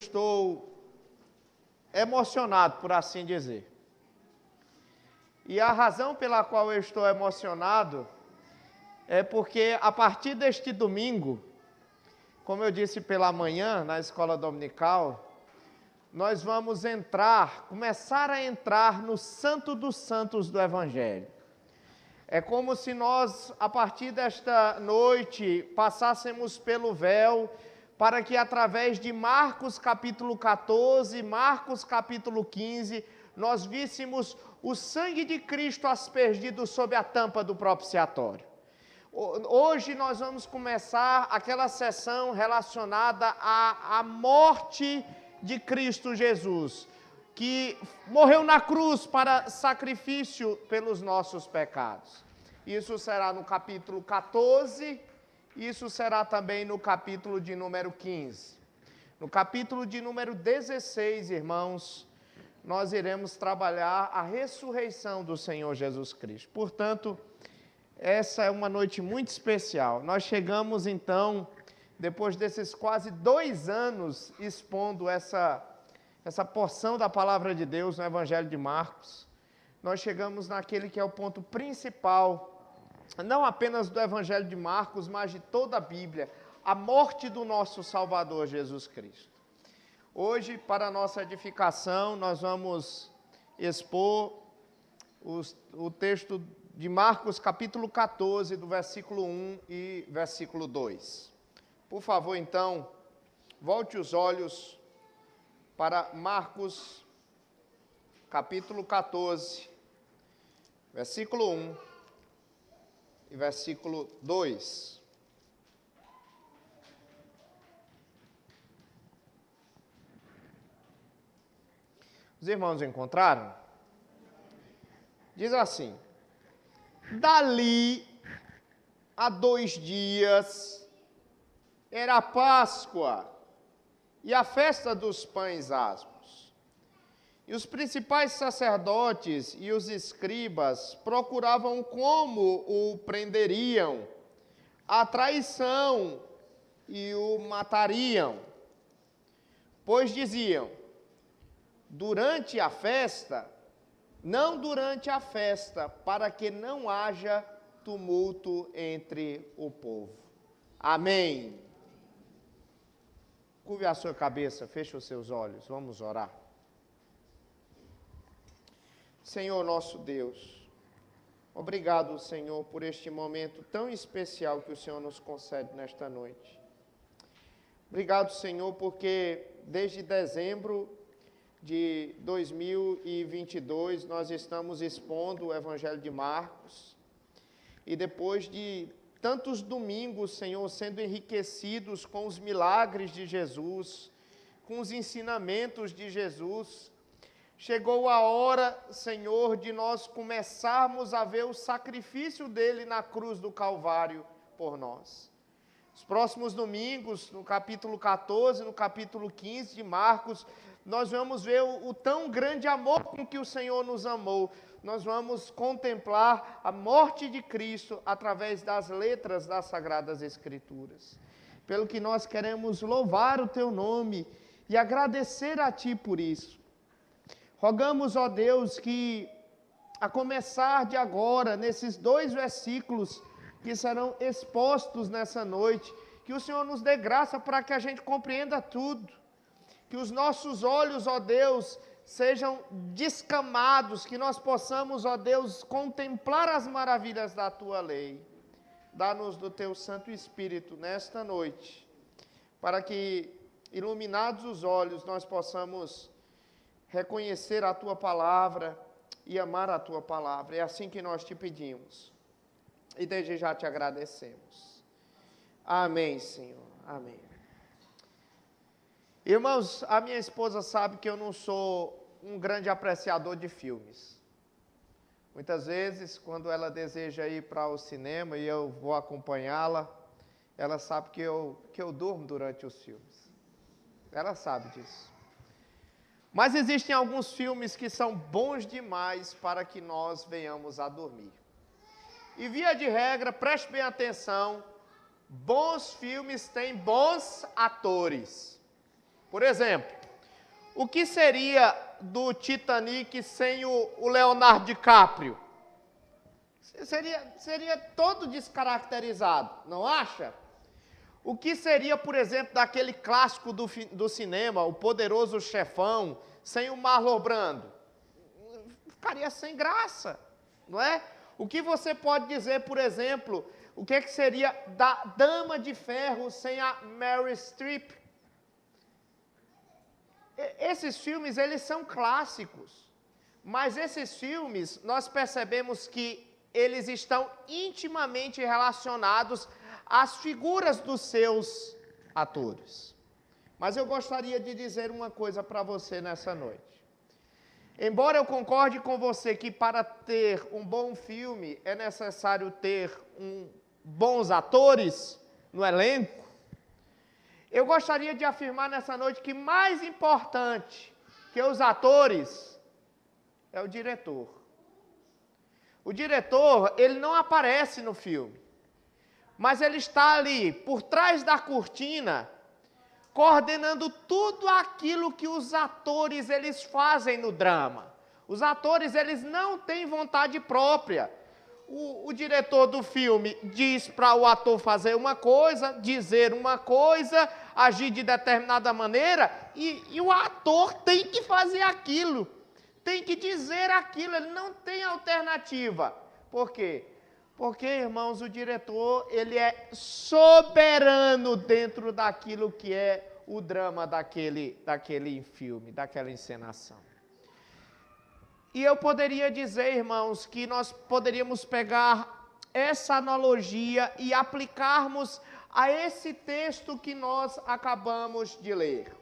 Estou emocionado, por assim dizer. E a razão pela qual eu estou emocionado é porque a partir deste domingo, como eu disse pela manhã na escola dominical, nós vamos começar a entrar no Santo dos Santos do Evangelho. É como se nós, a partir desta noite, passássemos pelo véu, para que através de Marcos capítulo 14, Marcos capítulo 15, nós víssemos o sangue de Cristo aspergido sob a tampa do propiciatório. Hoje nós vamos começar aquela sessão relacionada à morte de Cristo Jesus, que morreu na cruz para sacrifício pelos nossos pecados. Isso será no capítulo 14, isso será também no capítulo de número 15. No capítulo de número 16, irmãos, nós iremos trabalhar a ressurreição do Senhor Jesus Cristo. Portanto, essa é uma noite muito especial. Nós chegamos então, depois desses quase 2 anos expondo essa porção da palavra de Deus no Evangelho de Marcos, nós chegamos naquele que é o ponto principal, não apenas do Evangelho de Marcos, mas de toda a Bíblia, a morte do nosso Salvador Jesus Cristo. Hoje, para a nossa edificação, nós vamos expor o texto de Marcos capítulo 14, do versículo 1 e versículo 2. Por favor, então, volte os olhos para Marcos capítulo 14, versículo 1 e versículo 2. Os irmãos encontraram? Diz assim: dali a 2 dias era a Páscoa e a festa dos pães asmos. E os principais sacerdotes e os escribas procuravam como o prenderiam à traição e o matariam, pois diziam: durante a festa, não durante a festa, para que não haja tumulto entre o povo. Amém. Curve a sua cabeça, feche os seus olhos, vamos orar. Senhor nosso Deus, obrigado, Senhor, por este momento tão especial que o Senhor nos concede nesta noite. Obrigado, Senhor, porque desde dezembro de 2022 nós estamos expondo o Evangelho de Marcos, e depois de tantos domingos, Senhor, sendo enriquecidos com os milagres de Jesus, com os ensinamentos de Jesus, chegou a hora, Senhor, de nós começarmos a ver o sacrifício dele na cruz do Calvário por nós. Os próximos domingos, no capítulo 14, no capítulo 15 de Marcos, nós vamos ver o tão grande amor com que o Senhor nos amou. Nós vamos contemplar a morte de Cristo através das letras das Sagradas Escrituras. Pelo que nós queremos louvar o Teu nome e agradecer a Ti por isso. Rogamos, ó Deus, que a começar de agora, nesses 2 versículos que serão expostos nessa noite, que o Senhor nos dê graça para que a gente compreenda tudo. Que os nossos olhos, ó Deus, sejam descamados, que nós possamos, ó Deus, contemplar as maravilhas da Tua lei. Dá-nos do Teu Santo Espírito nesta noite, para que, iluminados os olhos, nós possamos reconhecer a Tua palavra e amar a Tua palavra. É assim que nós te pedimos. E desde já te agradecemos. Amém, Senhor. Amém. Irmãos, a minha esposa sabe que eu não sou um grande apreciador de filmes. Muitas vezes, quando ela deseja ir para o cinema e eu vou acompanhá-la, ela sabe que eu durmo durante os filmes. Ela sabe disso. Mas existem alguns filmes que são bons demais para que nós venhamos a dormir. E via de regra, preste bem atenção, bons filmes têm bons atores. Por exemplo, o que seria do Titanic sem o Leonardo DiCaprio? Seria todo descaracterizado, não acha? O que seria, por exemplo, daquele clássico do cinema, O Poderoso Chefão, sem o Marlon Brando? Ficaria sem graça, não é? O que você pode dizer, por exemplo, o que seria da Dama de Ferro sem a Meryl Streep? Esses filmes, eles são clássicos, mas esses filmes, nós percebemos que eles estão intimamente relacionados às figuras dos seus atores. Mas eu gostaria de dizer uma coisa para você nessa noite. Embora eu concorde com você que para ter um bom filme é necessário ter bons atores no elenco, eu gostaria de afirmar nessa noite que mais importante que os atores é o diretor. O diretor, ele não aparece no filme, mas ele está ali, por trás da cortina, coordenando tudo aquilo que os atores, eles fazem no drama. Os atores, eles não têm vontade própria. O diretor do filme diz para o ator fazer uma coisa, dizer uma coisa, agir de determinada maneira, e o ator tem que fazer aquilo, tem que dizer aquilo, ele não tem alternativa. Por quê? Porque, irmãos, o diretor, ele é soberano dentro daquilo que é o drama daquele filme, daquela encenação. E eu poderia dizer, irmãos, que nós poderíamos pegar essa analogia e aplicarmos a esse texto que nós acabamos de ler.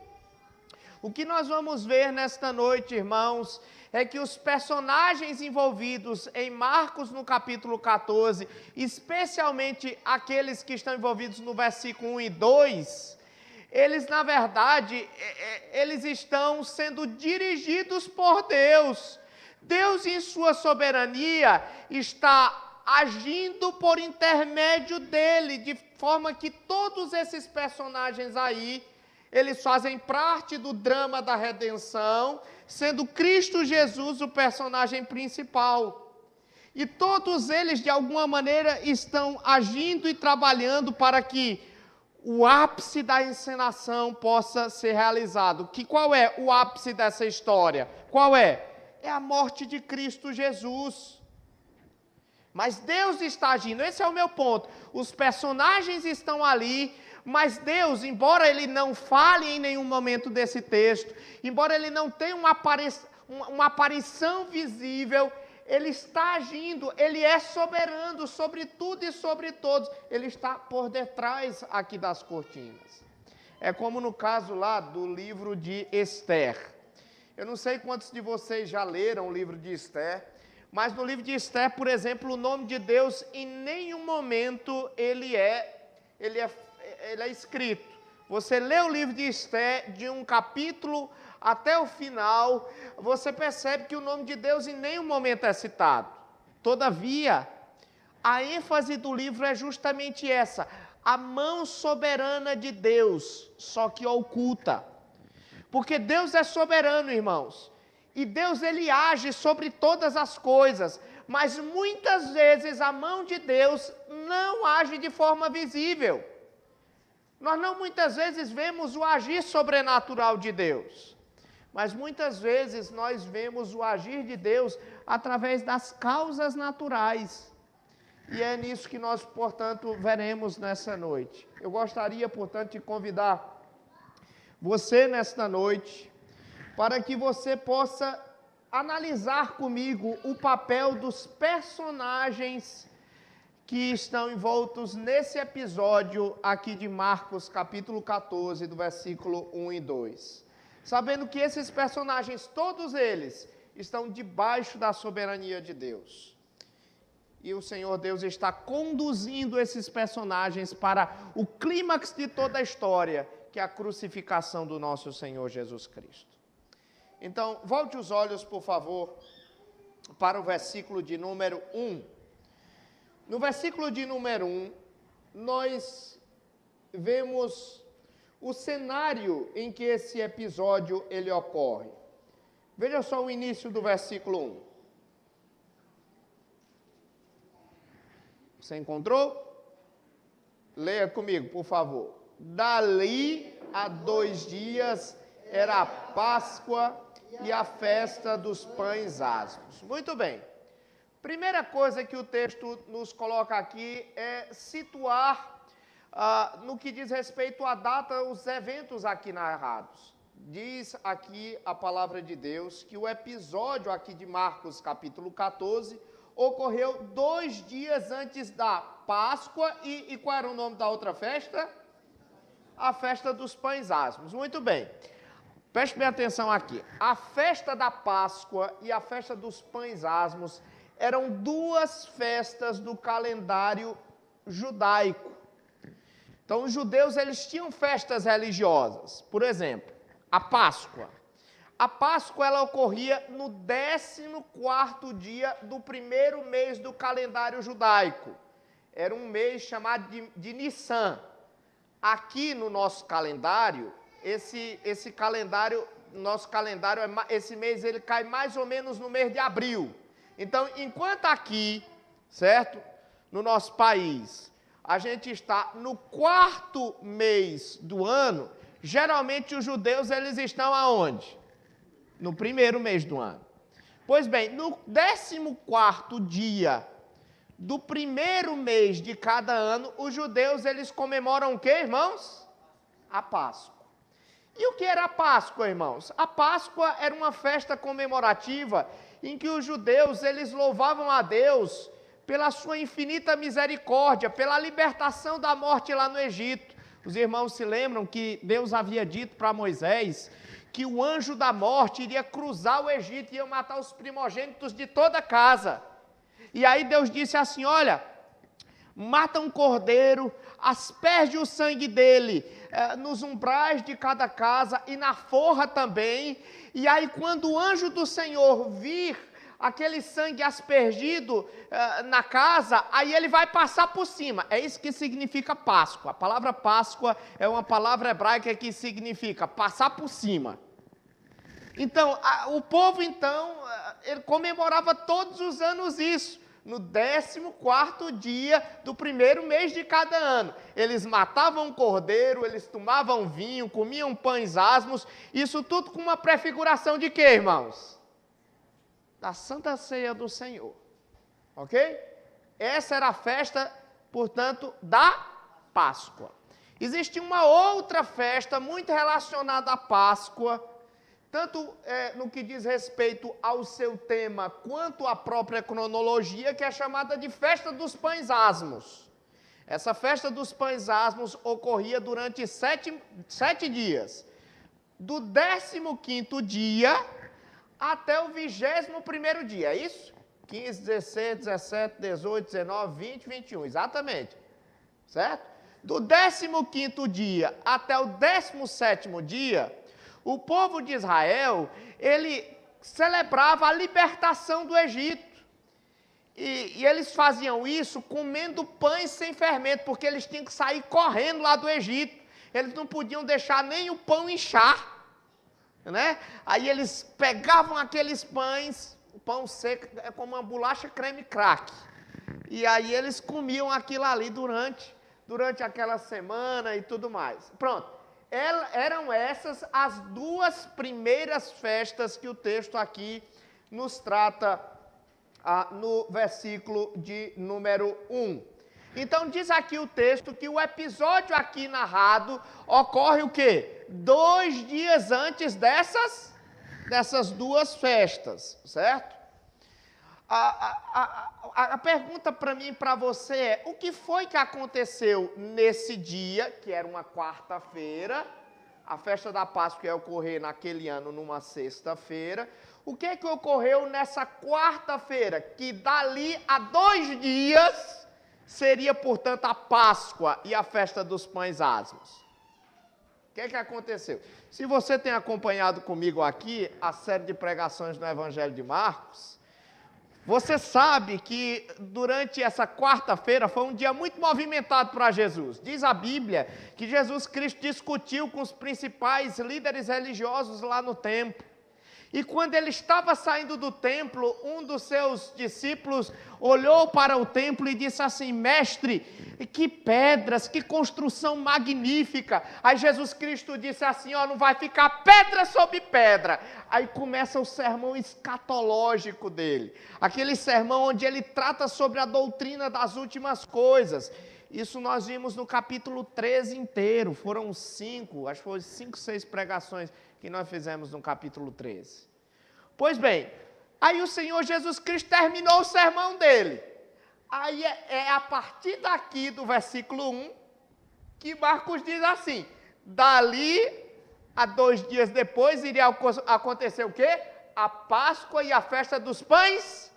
O que nós vamos ver nesta noite, irmãos, é que os personagens envolvidos em Marcos no capítulo 14, especialmente aqueles que estão envolvidos no versículo 1 e 2, eles, na verdade, eles estão sendo dirigidos por Deus. Deus, em sua soberania, está agindo por intermédio dele, de forma que todos esses personagens aí, eles fazem parte do drama da redenção, sendo Cristo Jesus o personagem principal. E todos eles, de alguma maneira, estão agindo e trabalhando para que o ápice da encenação possa ser realizado. Qual é o ápice dessa história? Qual é? É a morte de Cristo Jesus. Mas Deus está agindo, esse é o meu ponto. Os personagens estão ali, mas Deus, embora ele não fale em nenhum momento desse texto, embora ele não tenha uma aparição visível, ele está agindo, ele é soberano sobre tudo e sobre todos. Ele está por detrás aqui das cortinas. É como no caso lá do livro de Esther. Eu não sei quantos de vocês já leram o livro de Esther, mas no livro de Esther, por exemplo, o nome de Deus em nenhum momento ele é escrito. Você lê o livro de Esther, de um capítulo até o final, você percebe que o nome de Deus em nenhum momento é citado. Todavia, a ênfase do livro é justamente essa, a mão soberana de Deus, só que oculta. Porque Deus é soberano, irmãos, e Deus ele age sobre todas as coisas, mas muitas vezes a mão de Deus não age de forma visível. Nós não muitas vezes vemos o agir sobrenatural de Deus, mas muitas vezes nós vemos o agir de Deus através das causas naturais. E é nisso que nós, portanto, veremos nessa noite. Eu gostaria, portanto, de convidar você nesta noite, para que você possa analisar comigo o papel dos personagens que estão envoltos nesse episódio aqui de Marcos, capítulo 14, do versículo 1 e 2. Sabendo que esses personagens, todos eles, estão debaixo da soberania de Deus. E o Senhor Deus está conduzindo esses personagens para o clímax de toda a história, que é a crucificação do nosso Senhor Jesus Cristo. Então, volte os olhos, por favor, para o versículo de número 1. No versículo de número 1, nós vemos o cenário em que esse episódio ele ocorre. Veja só o início do versículo 1. Você encontrou? Leia comigo, por favor. Dali a 2 dias era a Páscoa e a festa dos pães asmos. Muito bem. Primeira coisa que o texto nos coloca aqui é situar, no que diz respeito à data, os eventos aqui narrados. Diz aqui a palavra de Deus que o episódio aqui de Marcos capítulo 14 ocorreu 2 dias antes da Páscoa e qual era o nome da outra festa? A festa dos pães asmos. Muito bem. Preste bem atenção aqui. A festa da Páscoa e a festa dos pães asmos eram 2 festas do calendário judaico. Então, os judeus, eles tinham festas religiosas. Por exemplo, a Páscoa. A Páscoa, ela ocorria no 14º dia do primeiro mês do calendário judaico. Era um mês chamado de Nissan. Aqui no nosso calendário, esse calendário, esse mês ele cai mais ou menos no mês de abril. Então, enquanto aqui, certo, no nosso país, a gente está no 4º mês do ano, geralmente os judeus, eles estão aonde? No 1º mês do ano. Pois bem, no 14º dia do 1º mês de cada ano, os judeus, eles comemoram o quê, irmãos? A Páscoa. E o que era a Páscoa, irmãos? A Páscoa era uma festa comemorativa em que os judeus, eles louvavam a Deus pela sua infinita misericórdia, pela libertação da morte lá no Egito. Os irmãos se lembram que Deus havia dito para Moisés que o anjo da morte iria cruzar o Egito e ia matar os primogênitos de toda a casa. E aí Deus disse assim, olha, mata um cordeiro, asperge o sangue dele nos umbrais de cada casa e na forra também. E aí quando o anjo do Senhor vir aquele sangue aspergido na casa, aí ele vai passar por cima. É isso que significa Páscoa. A palavra Páscoa é uma palavra hebraica que significa passar por cima. Então, o povo, ele comemorava todos os anos isso. No 14º dia do 1º mês de cada ano. Eles matavam um cordeiro, eles tomavam vinho, comiam pães asmos, isso tudo com uma prefiguração de quê, irmãos? Da Santa Ceia do Senhor. Ok? Essa era a festa, portanto, da Páscoa. Existe uma outra festa muito relacionada à Páscoa, tanto no que diz respeito ao seu tema, quanto à própria cronologia, que é chamada de Festa dos Pães Asmos. Essa Festa dos Pães Asmos ocorria durante 7 dias. Do 15º dia até o 21º dia, é isso? 15, 16, 17, 18, 19, 20, 21, exatamente. Certo? Do 15º dia até o 17º dia, o povo de Israel, ele celebrava a libertação do Egito. E eles faziam isso comendo pães sem fermento, porque eles tinham que sair correndo lá do Egito. Eles não podiam deixar nem o pão inchar, né? Aí eles pegavam aqueles pães, o pão seco, é como uma bolacha creme crack. E aí eles comiam aquilo ali durante aquela semana e tudo mais. Pronto. Eram essas as 2 primeiras festas que o texto aqui nos trata no versículo de número 1. Então diz aqui o texto que o episódio aqui narrado ocorre o quê? 2 dias antes dessas 2 festas, certo? A pergunta para mim e para você é, o que foi que aconteceu nesse dia, que era uma quarta-feira, a festa da Páscoa ia ocorrer naquele ano numa sexta-feira, o que ocorreu nessa quarta-feira, que dali a 2 dias seria, portanto, a Páscoa e a festa dos pães asmos? O que é que aconteceu? Se você tem acompanhado comigo aqui a série de pregações no Evangelho de Marcos, você sabe que durante essa quarta-feira foi um dia muito movimentado para Jesus. Diz a Bíblia que Jesus Cristo discutiu com os principais líderes religiosos lá no templo. E quando ele estava saindo do templo, um dos seus discípulos olhou para o templo e disse assim: mestre, que pedras, que construção magnífica. Aí Jesus Cristo disse assim: ó, não vai ficar pedra sobre pedra. Aí começa o sermão escatológico dele. Aquele sermão onde ele trata sobre a doutrina das últimas coisas. Isso nós vimos no capítulo 13 inteiro. Foram 5, acho que foram 5, 6 pregações que nós fizemos no capítulo 13. Pois bem, aí o Senhor Jesus Cristo terminou o sermão dele. Aí é a partir daqui do versículo 1 que Marcos diz assim: dali a 2 dias depois iria acontecer o quê? A Páscoa e a festa dos pães,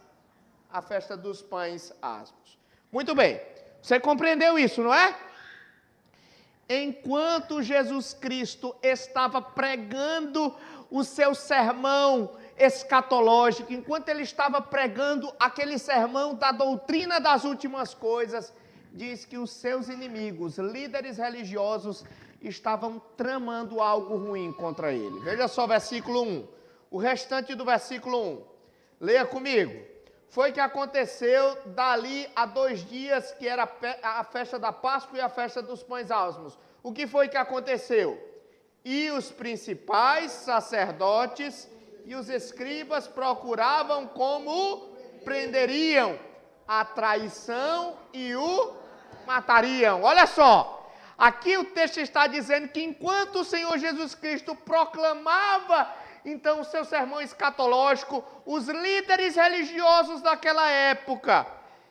asmos. Muito bem, você compreendeu isso, não é? Enquanto Jesus Cristo estava pregando o seu sermão escatológico, enquanto ele estava pregando aquele sermão da doutrina das últimas coisas, diz que os seus inimigos, líderes religiosos, estavam tramando algo ruim contra ele. Veja só o versículo 1, o restante do versículo 1. Leia comigo. Foi que aconteceu dali a 2 dias, que era a festa da Páscoa e a festa dos pães asmos. O que foi que aconteceu? E os principais sacerdotes e os escribas procuravam como o prenderiam, a traição e o matariam. Olha só, aqui o texto está dizendo que enquanto o Senhor Jesus Cristo proclamava então o seu sermão escatológico, os líderes religiosos daquela época,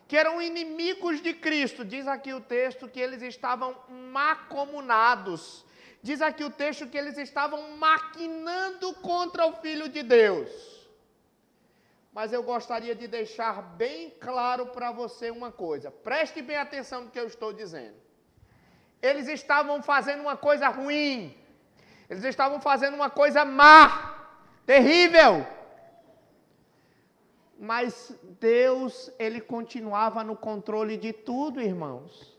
que eram inimigos de Cristo, diz aqui o texto que eles estavam macomunados, diz aqui o texto que eles estavam maquinando contra o Filho de Deus. Mas eu gostaria de deixar bem claro para você uma coisa, preste bem atenção no que eu estou dizendo. Eles estavam fazendo uma coisa ruim, eles estavam fazendo uma coisa má, terrível, mas Deus, Ele continuava no controle de tudo, irmãos.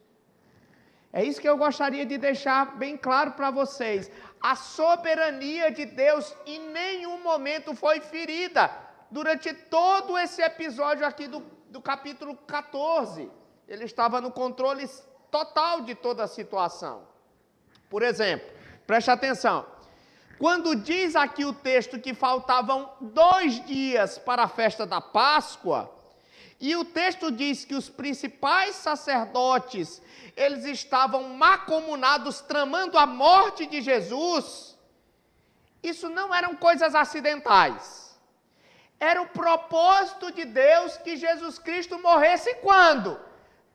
É isso que eu gostaria de deixar bem claro para vocês. A soberania de Deus em nenhum momento foi ferida durante todo esse episódio aqui do capítulo 14. Ele estava no controle total de toda a situação. Por exemplo, preste atenção. Quando diz aqui o texto que faltavam 2 dias para a festa da Páscoa, e o texto diz que os principais sacerdotes, eles estavam macomunados tramando a morte de Jesus, isso não eram coisas acidentais. Era o propósito de Deus que Jesus Cristo morresse quando?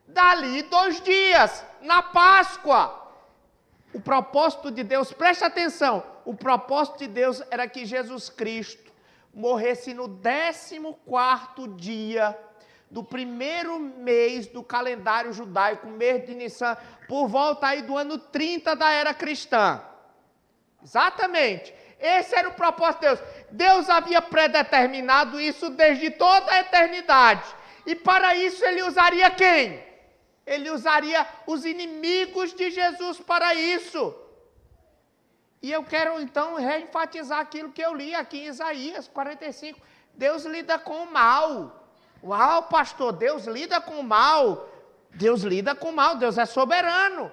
Dali 2 dias, na Páscoa. O propósito de Deus, preste atenção, o propósito de Deus era que Jesus Cristo morresse no 14º dia do primeiro mês do calendário judaico, mês de Nissan, por volta aí do ano 30 da era cristã. Exatamente, esse era o propósito de Deus. Deus havia predeterminado isso desde toda a eternidade. E para isso ele usaria quem? Ele usaria os inimigos de Jesus para isso. E eu quero então reenfatizar aquilo que eu li aqui em Isaías 45. Deus lida com o mal. Uau, pastor, Deus lida com o mal. Deus lida com o mal, Deus é soberano.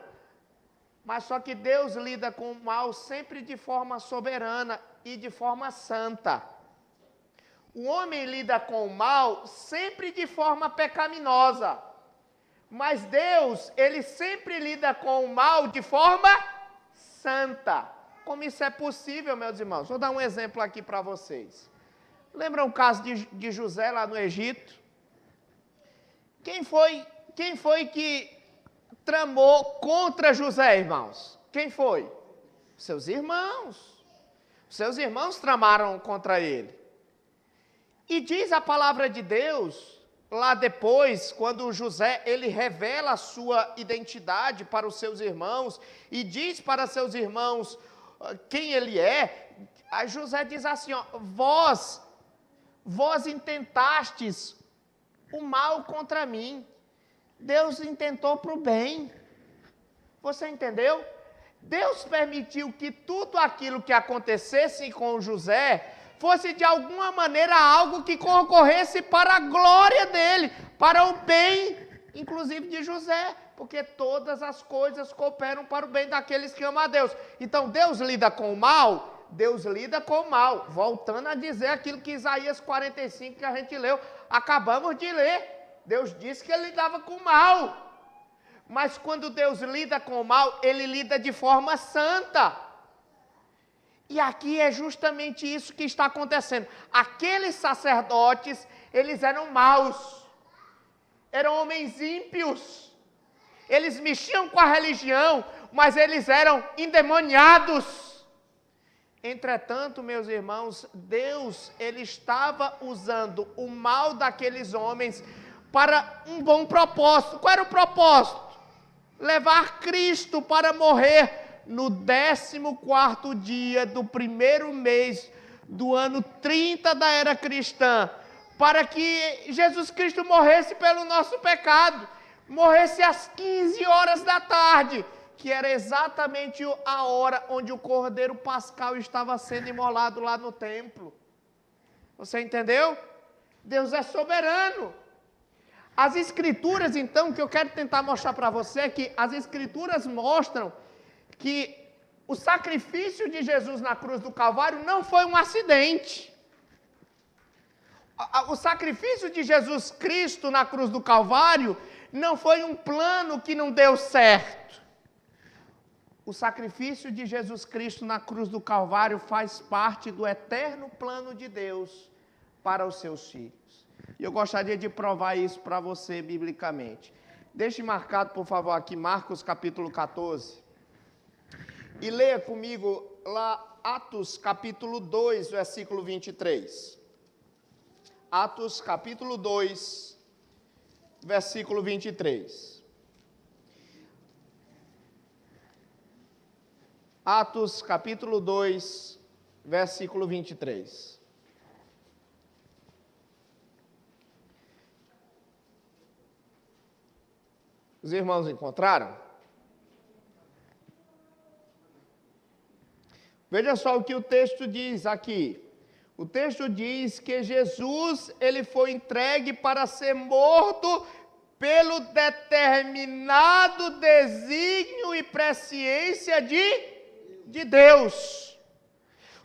Mas só que Deus lida com o mal sempre de forma soberana e de forma santa. O homem lida com o mal sempre de forma pecaminosa. Mas Deus, Ele sempre lida com o mal de forma santa. Como isso é possível, meus irmãos? Vou dar um exemplo aqui para vocês. Lembram o caso de José lá no Egito? Quem foi que tramou contra José, irmãos? Quem foi? Seus irmãos. Seus irmãos tramaram contra ele. E diz a palavra de Deus, lá depois, quando José, ele revela a sua identidade para os seus irmãos, e diz para seus irmãos quem ele é, aí José diz assim, ó, vós intentastes o mal contra mim, Deus intentou para o bem. Você entendeu? Deus permitiu que tudo aquilo que acontecesse com José fosse de alguma maneira algo que concorresse para a glória dele, para o bem, inclusive de José, porque todas as coisas cooperam para o bem daqueles que amam a Deus. Então Deus lida com o mal, Deus lida com o mal. Voltando a dizer aquilo que Isaías 45 que a gente leu, acabamos de ler. Deus disse que ele lidava com o mal. Mas quando Deus lida com o mal, ele lida de forma santa. E aqui é justamente isso que está acontecendo. Aqueles sacerdotes, eles eram maus. Eram homens ímpios. Eles mexiam com a religião, mas eles eram endemoniados. Entretanto, meus irmãos, Deus, ele estava usando o mal daqueles homens para um bom propósito. Qual era o propósito? Levar Cristo para morrer no 14º dia do primeiro mês do ano 30 da era cristã, para que Jesus Cristo morresse pelo nosso pecado, morresse às 15 horas da tarde, que era exatamente a hora onde o Cordeiro Pascal estava sendo imolado lá no templo. Você entendeu? Deus é soberano. As Escrituras, então, que eu quero tentar mostrar para você é que as Escrituras mostram que o sacrifício de Jesus na cruz do Calvário não foi um acidente. O sacrifício de Jesus Cristo na cruz do Calvário não foi um plano que não deu certo. O sacrifício de Jesus Cristo na cruz do Calvário faz parte do eterno plano de Deus para os seus filhos. E eu gostaria de provar isso para você biblicamente. Deixe marcado, por favor, aqui Marcos capítulo 14. E leia comigo lá Atos capítulo 2, versículo 23. Atos capítulo 2, versículo 23. Atos capítulo 2, versículo 23. Os irmãos encontraram? Veja só o que o texto diz aqui. O texto diz que Jesus, ele foi entregue para ser morto pelo determinado desígnio e presciência de Deus.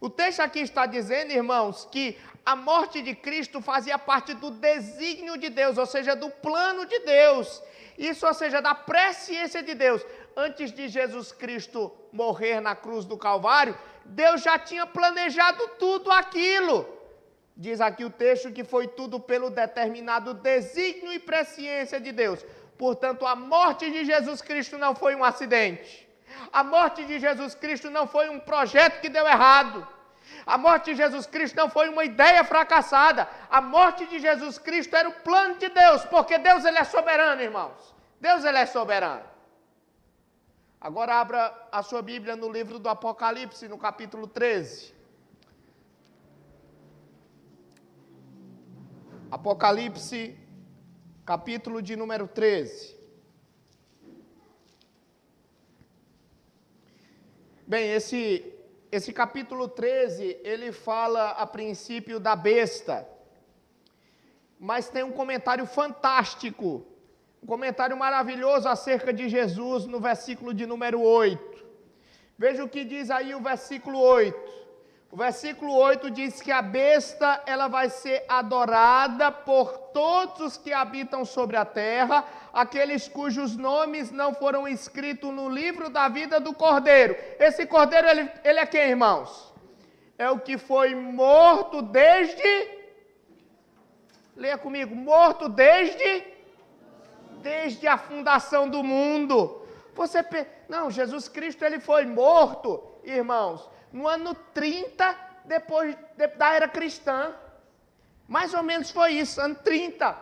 O texto aqui está dizendo, irmãos, que a morte de Cristo fazia parte do desígnio de Deus, ou seja, do plano de Deus. Isso, ou seja, da presciência de Deus. Antes de Jesus Cristo morrer na cruz do Calvário, Deus já tinha planejado tudo aquilo. Diz aqui o texto que foi tudo pelo determinado desígnio e presciência de Deus. Portanto, a morte de Jesus Cristo não foi um acidente. A morte de Jesus Cristo não foi um projeto que deu errado. A morte de Jesus Cristo não foi uma ideia fracassada. A morte de Jesus Cristo era o plano de Deus, porque Deus, ele é soberano, irmãos. Deus, ele é soberano. Agora abra a sua Bíblia no livro do Apocalipse, no capítulo 13. Apocalipse, capítulo de número 13. Bem, esse capítulo 13, ele fala a princípio da besta, mas tem um comentário fantástico, um comentário maravilhoso acerca de Jesus no versículo de número 8. Veja o que diz aí o versículo 8. O versículo 8 diz que a besta, ela vai ser adorada por todos os que habitam sobre a terra, aqueles cujos nomes não foram escritos no livro da vida do Cordeiro. Esse Cordeiro, ele é quem, irmãos? É o que foi morto desde... Leia comigo. Morto desde a fundação do mundo. Não, Jesus Cristo, ele foi morto, irmãos, no ano 30 depois da era cristã. Mais ou menos foi isso, ano 30.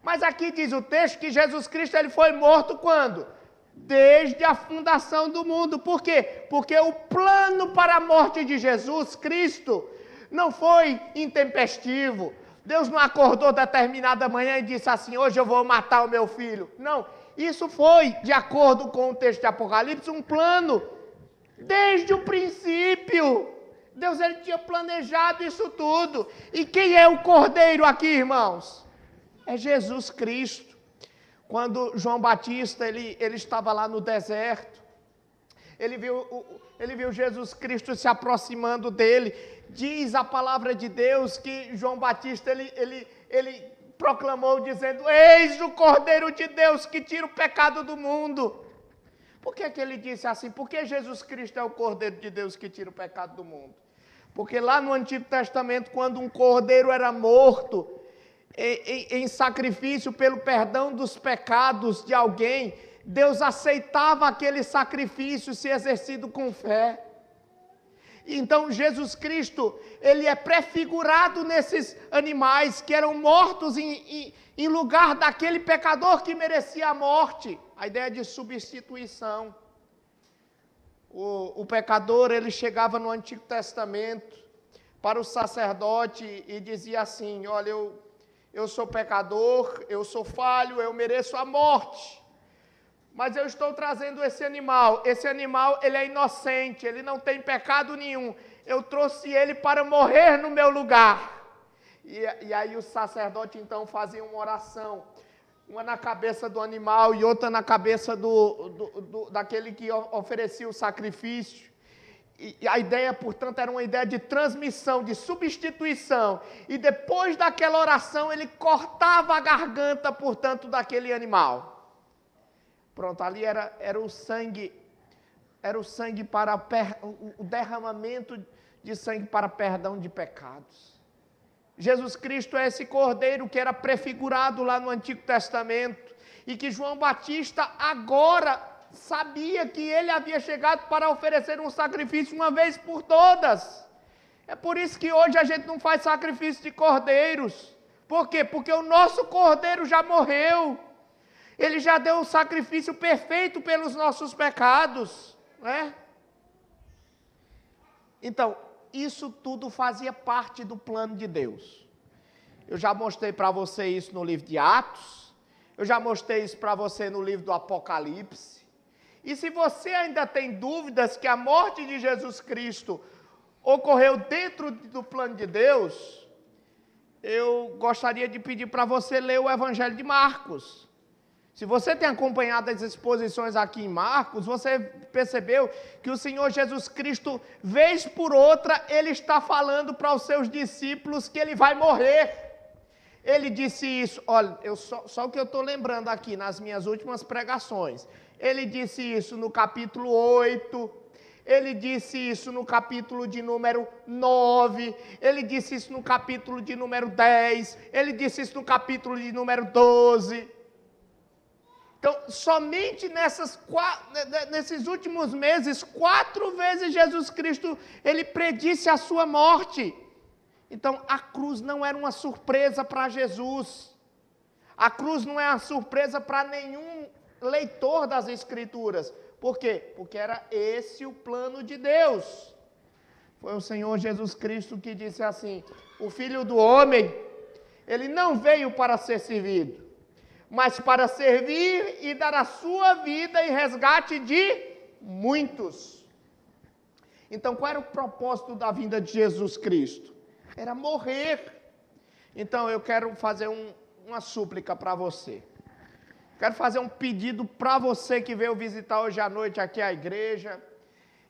Mas aqui diz o texto que Jesus Cristo, ele foi morto quando? desde a fundação do mundo. Por quê? Porque o plano para a morte de Jesus Cristo não foi intempestivo. Deus não acordou determinada manhã e disse assim: hoje eu vou matar o meu filho. Não, isso foi, de acordo com o texto de Apocalipse, um plano desde o princípio. Deus, ele tinha planejado isso tudo. E quem é o Cordeiro aqui, irmãos? É Jesus Cristo. Quando João Batista ele estava lá no deserto, ele viu Jesus Cristo se aproximando dele. Diz a palavra de Deus que João Batista ele proclamou dizendo: eis o Cordeiro de Deus que tira o pecado do mundo. Por que ele disse assim? Porque Jesus Cristo é o Cordeiro de Deus que tira o pecado do mundo. Porque lá no Antigo Testamento, quando um cordeiro era morto em sacrifício pelo perdão dos pecados de alguém, Deus aceitava aquele sacrifício se exercido com fé. Então Jesus Cristo, ele é prefigurado nesses animais que eram mortos em lugar daquele pecador que merecia a morte. A ideia de substituição. O pecador, ele chegava no Antigo Testamento para o sacerdote e dizia assim: olha, eu sou pecador, eu sou falho, eu mereço a morte. Mas eu estou trazendo esse animal, ele é inocente, ele não tem pecado nenhum. Eu trouxe ele para morrer no meu lugar. E aí o sacerdote então fazia uma oração, uma na cabeça do animal e outra na cabeça daquele que oferecia o sacrifício. E a ideia, portanto, era uma ideia de transmissão, de substituição. E depois daquela oração, ele cortava a garganta, portanto, daquele animal. Pronto, ali era o sangue para o derramamento de sangue para perdão de pecados. Jesus Cristo é esse cordeiro que era prefigurado lá no Antigo Testamento e que João Batista agora sabia que ele havia chegado para oferecer um sacrifício uma vez por todas. É por isso que hoje a gente não faz sacrifício de cordeiros. Por quê? Porque o nosso cordeiro já morreu. Ele já deu o sacrifício perfeito pelos nossos pecados, né? Então, isso tudo fazia parte do plano de Deus. Eu já mostrei para você isso no livro de Atos, eu já mostrei isso para você no livro do Apocalipse. E se você ainda tem dúvidas que a morte de Jesus Cristo ocorreu dentro do plano de Deus, eu gostaria de pedir para você ler o Evangelho de Marcos. Se você tem acompanhado as exposições aqui em Marcos, você percebeu que o Senhor Jesus Cristo, vez por outra, ele está falando para os seus discípulos que ele vai morrer. Ele disse isso, olha, só o que eu estou lembrando aqui nas minhas últimas pregações. Ele disse isso no capítulo 8, ele disse isso no capítulo de número 9, ele disse isso no capítulo de número 10, ele disse isso no capítulo de número 12. Então, somente nesses últimos meses, 4 vezes Jesus Cristo, ele predisse a sua morte. Então, a cruz não era uma surpresa para Jesus. A cruz não é uma surpresa para nenhum leitor das Escrituras. Por quê? Porque era esse o plano de Deus. Foi o Senhor Jesus Cristo que disse assim: o Filho do Homem, ele não veio para ser servido, mas para servir e dar a sua vida em resgate de muitos. Então, qual era o propósito da vinda de Jesus Cristo? Era morrer. Então, eu quero fazer uma súplica para você. Quero fazer um pedido para você que veio visitar hoje à noite aqui a igreja.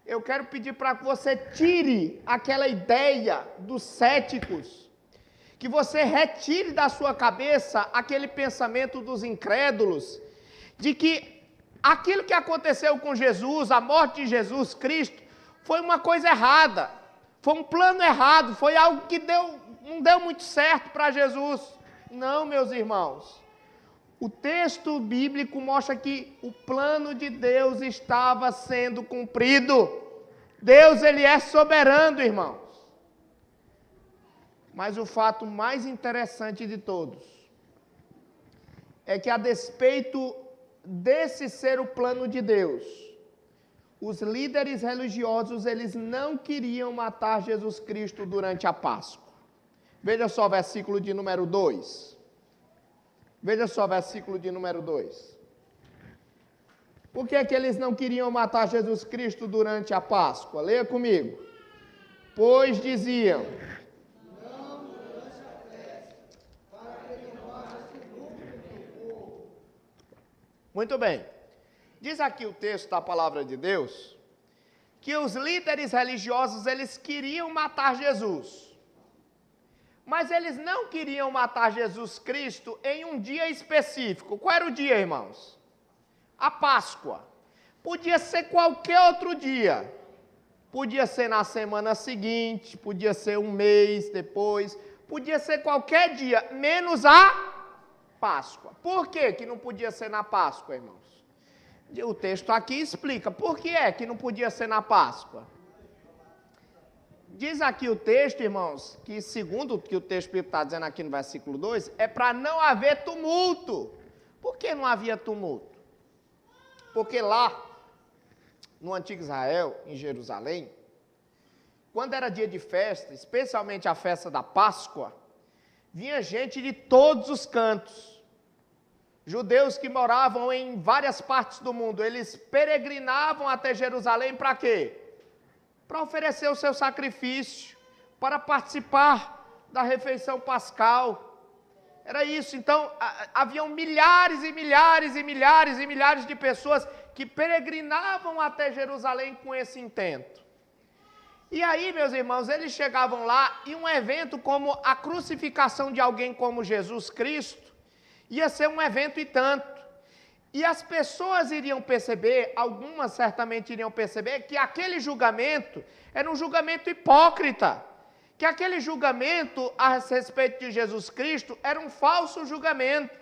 Eu quero pedir para que você tire aquela ideia dos céticos, que você retire da sua cabeça aquele pensamento dos incrédulos, de que aquilo que aconteceu com Jesus, a morte de Jesus Cristo, foi uma coisa errada, foi um plano errado, foi algo que não deu muito certo para Jesus. Não, meus irmãos, o texto bíblico mostra que o plano de Deus estava sendo cumprido. Deus, ele é soberano, irmãos. Mas o fato mais interessante de todos é que, a despeito desse ser o plano de Deus, os líderes religiosos, eles não queriam matar Jesus Cristo durante a Páscoa. Veja só o versículo de número 2. Veja só o versículo de número 2. Por que é que eles não queriam matar Jesus Cristo durante a Páscoa? Leia comigo. Pois diziam: não durante a festa, para que não haja tumulto no povo. Muito bem. Diz aqui o texto da palavra de Deus que os líderes religiosos, eles queriam matar Jesus. Mas eles não queriam matar Jesus Cristo em um dia específico. Qual era o dia, irmãos? A Páscoa. Podia ser qualquer outro dia. Podia ser na semana seguinte, podia ser um mês depois, podia ser qualquer dia, menos a Páscoa. Por que que não podia ser na Páscoa, irmãos? O texto aqui explica por que é que não podia ser na Páscoa. Diz aqui o texto, irmãos, que segundo o que o texto bíblico está dizendo aqui no versículo 2, é para não haver tumulto. Por que não havia tumulto? Porque lá, no antigo Israel, em Jerusalém, quando era dia de festa, especialmente a festa da Páscoa, vinha gente de todos os cantos. Judeus que moravam em várias partes do mundo, eles peregrinavam até Jerusalém para quê? Para oferecer o seu sacrifício, para participar da refeição pascal. Era isso. Então, haviam milhares e milhares e milhares e milhares de pessoas que peregrinavam até Jerusalém com esse intento. E aí, meus irmãos, eles chegavam lá e um evento como a crucificação de alguém como Jesus Cristo ia ser um evento e tanto. E as pessoas iriam perceber, algumas certamente iriam perceber, que aquele julgamento era um julgamento hipócrita. Que aquele julgamento a respeito de Jesus Cristo era um falso julgamento.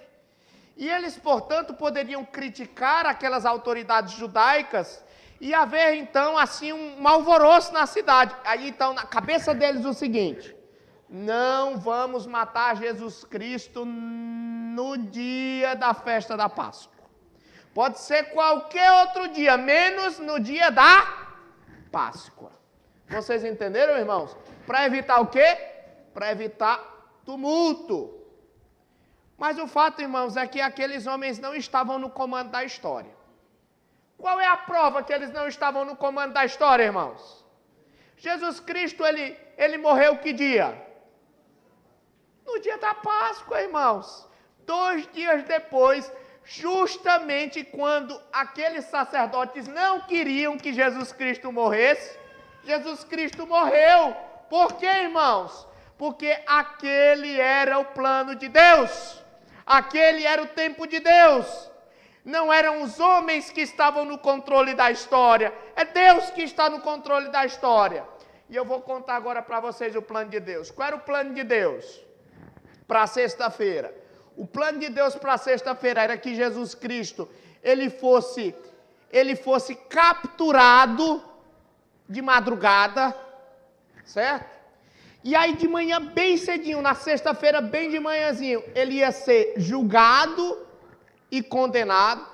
E eles, portanto, poderiam criticar aquelas autoridades judaicas e haver, então, assim, um alvoroço na cidade. Aí, então, na cabeça deles o seguinte: não vamos matar Jesus Cristo no dia da festa da Páscoa. Pode ser qualquer outro dia, menos no dia da Páscoa. Vocês entenderam, irmãos? Para evitar o quê? Para evitar tumulto. Mas o fato, irmãos, é que aqueles homens não estavam no comando da história. Qual é a prova que eles não estavam no comando da história, irmãos? Jesus Cristo, ele morreu que dia? No dia da Páscoa, irmãos. 2 dias depois, justamente quando aqueles sacerdotes não queriam que Jesus Cristo morresse, Jesus Cristo morreu. Por quê, irmãos? Porque aquele era o plano de Deus. Aquele era o tempo de Deus. Não eram os homens que estavam no controle da história. É Deus que está no controle da história. E eu vou contar agora para vocês o plano de Deus. Qual era o plano de Deus para sexta-feira? O plano de Deus para sexta-feira era que Jesus Cristo, ele fosse capturado de madrugada, certo? E aí de manhã bem cedinho, na sexta-feira bem de manhãzinho, ele ia ser julgado e condenado.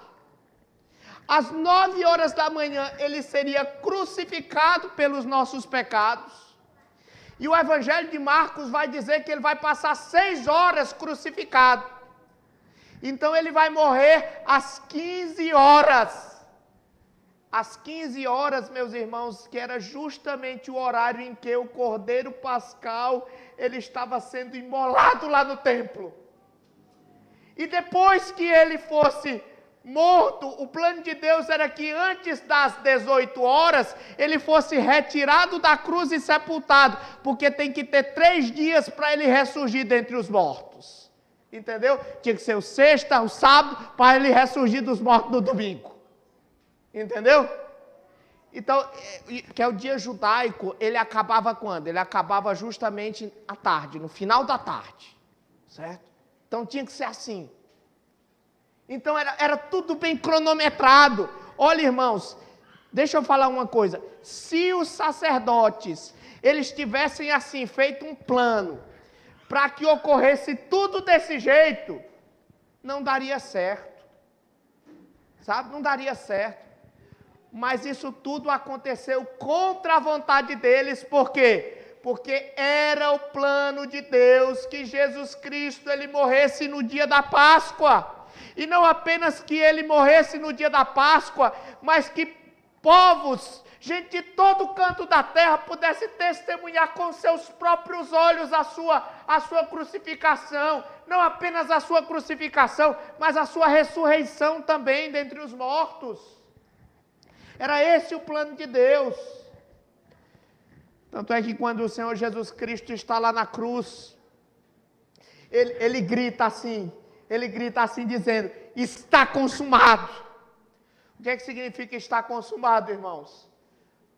Às 9 horas da manhã ele seria crucificado pelos nossos pecados. E o Evangelho de Marcos vai dizer que ele vai passar 6 horas crucificado. Então ele vai morrer às 15 horas. Às 15 horas, meus irmãos, que era justamente o horário em que o Cordeiro Pascal, ele estava sendo imolado lá no templo. E depois que ele fosse morto, o plano de Deus era que antes das 18 horas, ele fosse retirado da cruz e sepultado, porque tem que ter 3 dias para ele ressurgir dentre os mortos. Entendeu? Tinha que ser o sexta, o sábado, para ele ressurgir dos mortos no domingo. Entendeu? Então, que é o dia judaico, ele acabava quando? Ele acabava justamente à tarde, no final da tarde. Certo? Então tinha que ser assim. Então era tudo bem cronometrado. Olha, irmãos, deixa eu falar uma coisa. Se os sacerdotes, eles tivessem assim, feito um plano, para que ocorresse tudo desse jeito, não daria certo. sabe? Não daria certo. Mas isso tudo aconteceu contra a vontade deles, por quê? Porque era o plano de Deus que Jesus Cristo ele morresse no dia da Páscoa. E não apenas que ele morresse no dia da Páscoa, mas que povos, gente de todo canto da terra pudesse testemunhar com seus próprios olhos a sua crucificação. Não apenas a sua crucificação, mas a sua ressurreição também dentre os mortos. Era esse o plano de Deus. Tanto é que quando o Senhor Jesus Cristo está lá na cruz, ele grita assim dizendo, está consumado. O que é que significa estar consumado, irmãos?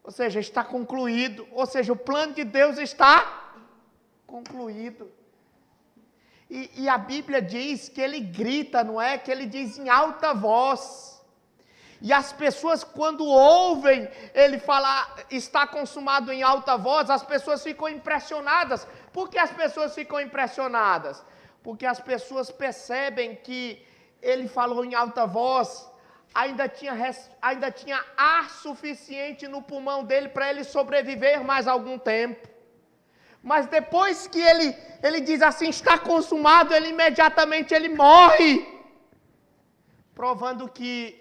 Ou seja, está concluído, ou seja, o plano de Deus está concluído. E a Bíblia diz que ele grita, não é? Que ele diz em alta voz. E as pessoas, quando ouvem ele falar, está consumado em alta voz, as pessoas ficam impressionadas. Por que as pessoas ficam impressionadas? Porque as pessoas percebem que ele falou em alta voz, ainda tinha ar suficiente no pulmão dele para ele sobreviver mais algum tempo. Mas depois que ele diz assim, está consumado, ele imediatamente morre. Provando que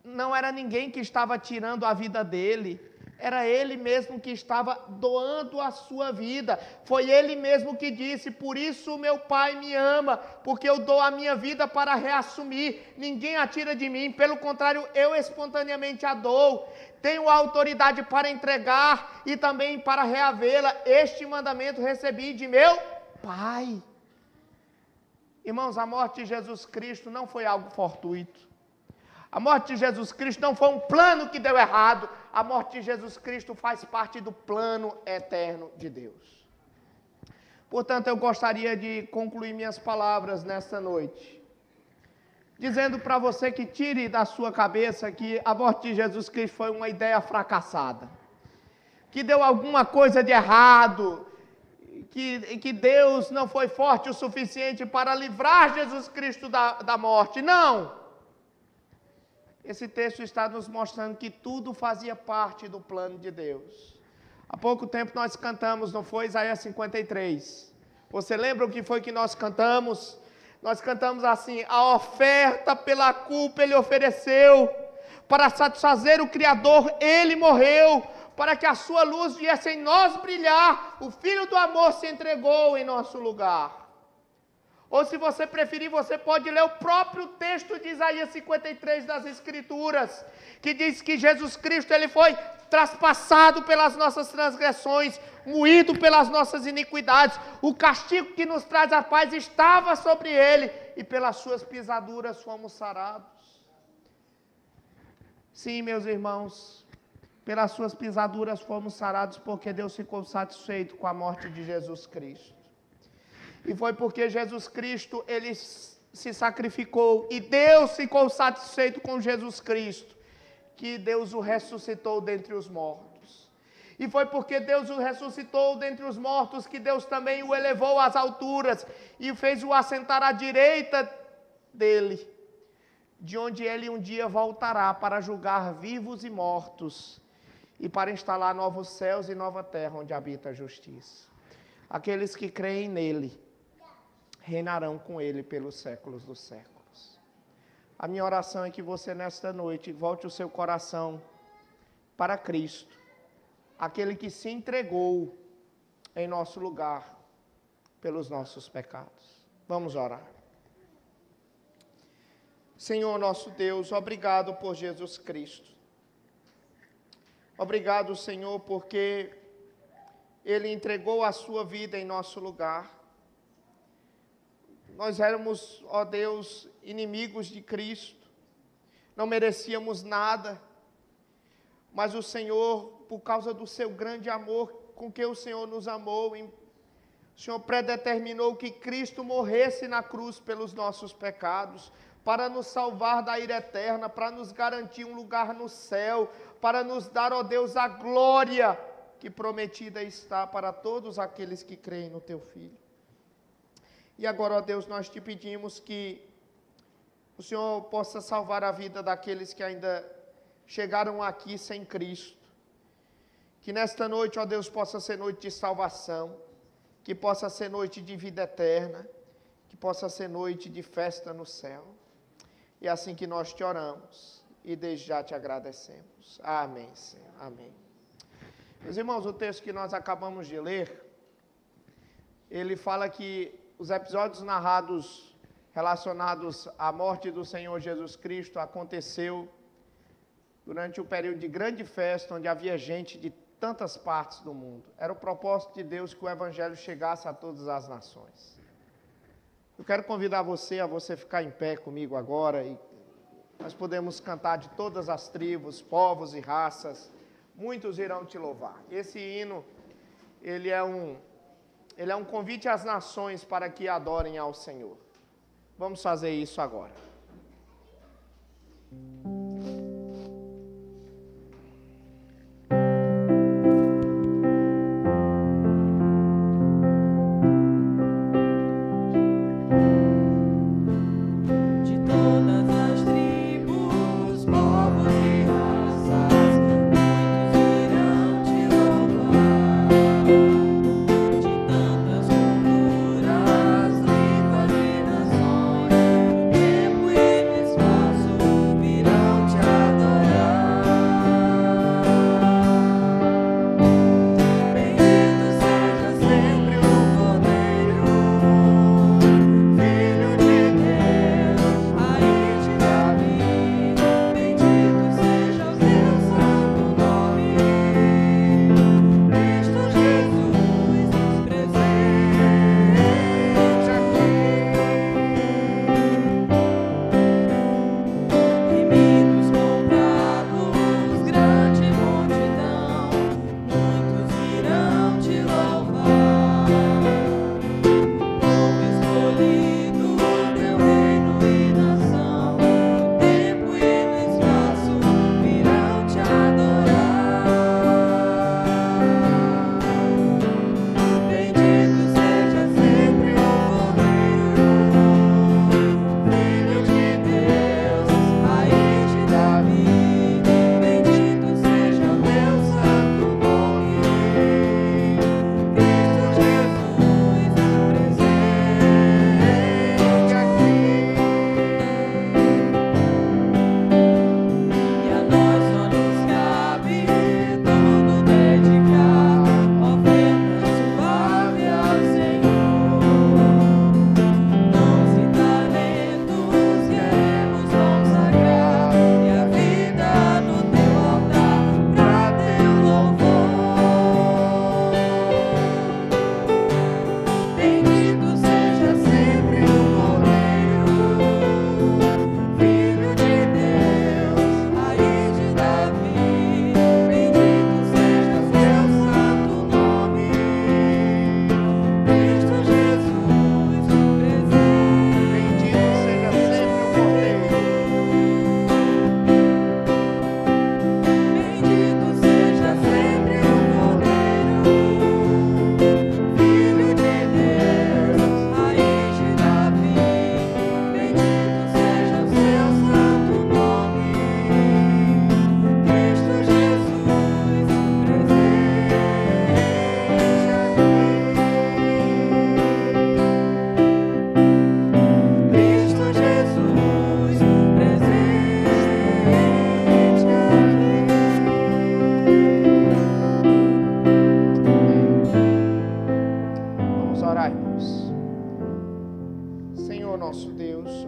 não era ninguém que estava tirando a vida dele, era ele mesmo que estava doando a sua vida. Foi ele mesmo que disse, por isso o meu Pai me ama, porque eu dou a minha vida para reassumir. Ninguém a tira de mim, pelo contrário, eu espontaneamente a dou. Tenho autoridade para entregar e também para reavê-la. Este mandamento recebi de meu Pai. Irmãos, a morte de Jesus Cristo não foi algo fortuito. A morte de Jesus Cristo não foi um plano que deu errado. A morte de Jesus Cristo faz parte do plano eterno de Deus. Portanto, eu gostaria de concluir minhas palavras nesta noite, dizendo para você que tire da sua cabeça que a morte de Jesus Cristo foi uma ideia fracassada, que deu alguma coisa de errado, que Deus não foi forte o suficiente para livrar Jesus Cristo da morte. Não! Esse texto está nos mostrando que tudo fazia parte do plano de Deus. Há pouco tempo nós cantamos, não foi? Isaías 53. Você lembra o que foi que nós cantamos? Nós cantamos assim, a oferta pela culpa ele ofereceu, para satisfazer o Criador ele morreu, para que a sua luz viesse em nós brilhar, o Filho do amor se entregou em nosso lugar. Ou se você preferir, você pode ler o próprio texto de Isaías 53 das Escrituras, que diz que Jesus Cristo ele foi traspassado pelas nossas transgressões, moído pelas nossas iniquidades. O castigo que nos traz a paz estava sobre ele, e pelas suas pisaduras fomos sarados. Sim, meus irmãos, pelas suas pisaduras fomos sarados, porque Deus ficou satisfeito com a morte de Jesus Cristo. E foi porque Jesus Cristo, ele se sacrificou, e Deus ficou satisfeito com Jesus Cristo, que Deus o ressuscitou dentre os mortos. E foi porque Deus o ressuscitou dentre os mortos, que Deus também o elevou às alturas, e fez o assentar à direita dele, de onde ele um dia voltará para julgar vivos e mortos, e para instalar novos céus e nova terra, onde habita a justiça. Aqueles que creem nele, reinarão com ele pelos séculos dos séculos. A minha oração é que você nesta noite volte o seu coração para Cristo, aquele que se entregou em nosso lugar pelos nossos pecados. Vamos orar. Senhor nosso Deus, obrigado por Jesus Cristo. Obrigado, Senhor, porque ele entregou a sua vida em nosso lugar. Nós éramos, ó Deus, inimigos de Cristo, não merecíamos nada, mas o Senhor, por causa do seu grande amor com que o Senhor nos amou, o Senhor predeterminou que Cristo morresse na cruz pelos nossos pecados, para nos salvar da ira eterna, para nos garantir um lugar no céu, para nos dar, ó Deus, a glória que prometida está para todos aqueles que creem no Teu Filho. E agora, ó Deus, nós te pedimos que o Senhor possa salvar a vida daqueles que ainda chegaram aqui sem Cristo. Que nesta noite, ó Deus, possa ser noite de salvação, que possa ser noite de vida eterna, que possa ser noite de festa no céu. E é assim que nós te oramos e desde já te agradecemos. Amém, Senhor. Amém. Meus irmãos, o texto que nós acabamos de ler, ele fala que os episódios narrados relacionados à morte do Senhor Jesus Cristo aconteceu durante o período de grande festa, onde havia gente de tantas partes do mundo. Era o propósito de Deus que o Evangelho chegasse a todas as nações. Eu quero convidar você a você ficar em pé comigo agora e nós podemos cantar de todas as tribos, povos e raças. Muitos irão te louvar. Esse hino, ele é um convite às nações para que adorem ao Senhor. Vamos fazer isso agora.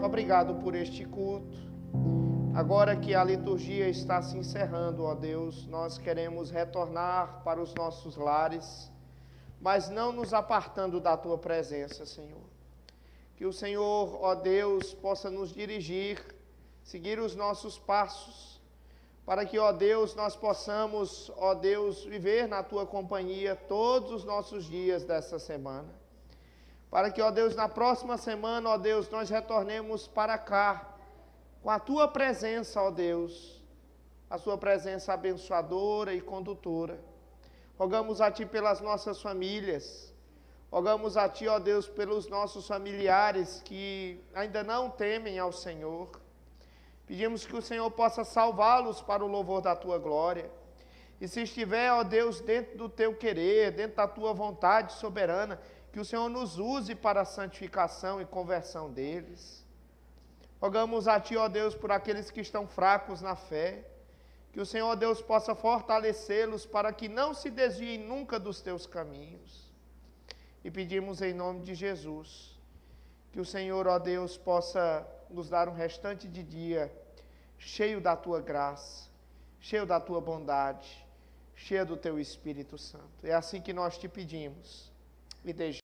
Obrigado por este culto. Agora que a liturgia está se encerrando, ó Deus, nós queremos retornar para os nossos lares, mas não nos apartando da Tua presença, Senhor. Que o Senhor, ó Deus, possa nos dirigir, seguir os nossos passos, para que, ó Deus, nós possamos, ó Deus, viver na Tua companhia todos os nossos dias dessa semana. Para que, ó Deus, na próxima semana, ó Deus, nós retornemos para cá, com a Tua presença, ó Deus, a Sua presença abençoadora e condutora. Rogamos a Ti pelas nossas famílias, Rogamos a Ti, ó Deus, pelos nossos familiares que ainda não temem ao Senhor. Pedimos que o Senhor possa salvá-los para o louvor da Tua glória. E se estiver, ó Deus, dentro do Teu querer, dentro da Tua vontade soberana, que o Senhor nos use para a santificação e conversão deles. Rogamos a Ti, ó Deus, por aqueles que estão fracos na fé, que o Senhor, ó Deus, possa fortalecê-los para que não se desviem nunca dos Teus caminhos. E pedimos em nome de Jesus, que o Senhor, ó Deus, possa nos dar um restante de dia cheio da Tua graça, cheio da Tua bondade, cheio do Teu Espírito Santo. É assim que nós te pedimos e desejamos.